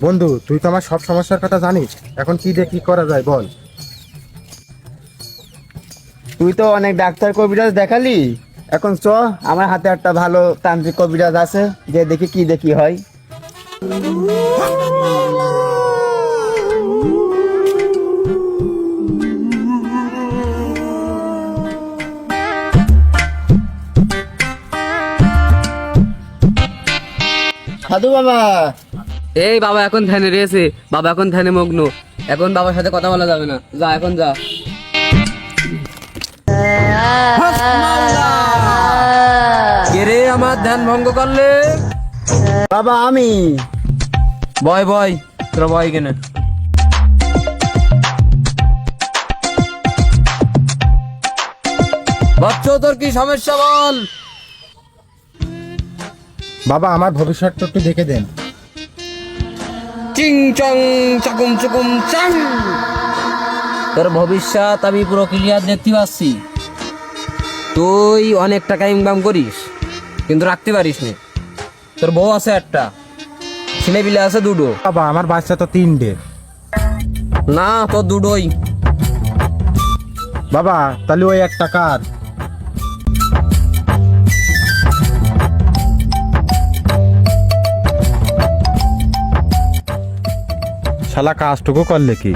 বন্ধু, তুই তো আমার সব সমস্যার কথা জানিস। এখন কি দিয়ে কি করা যায় বল। তুই তো অনেক ডাক্তার কবিরাজ দেখালি, এখন চ আমার হাতে একটা ভালো তান্ত্রিক কবিরাজ আছে, যে দেখি কি দেখি হয়। সাধু বাবা। এই বাবা এখন ধ্যানে রয়েছে, বাবা এখন ধ্যানে মগ্ন। এখন বাবার সাথে কথা বলা যাবে না, যা এখন যা। কে রে আমার ধ্যান ভঙ্গ করলে? বাবা আমি। বয় বয়, তোরা বয় কেনে। বাচ্চ, তোর কি সমস্যা বল। বাবা, আমার ভবিষ্যৎটা একটু দেখে দেন। চিং চং চাকুম চুকুম চাং। তোর ভবিষ্যৎ আমি পুরো ক্লিয়ার দেখতে পাচ্ছি। তুই অনেক টাকা ইনকাম করিস, কিন্তু রাখতে পারিস না। তোর বউ আছে একটা, ছেলে পিলে আছে দুটো। বাবা, আমার বাচ্চা তো 3টে। না, তোর দুটোই। বাবা, তাহলে ওই একটা কার? শালা কাজটুকু করলে কি?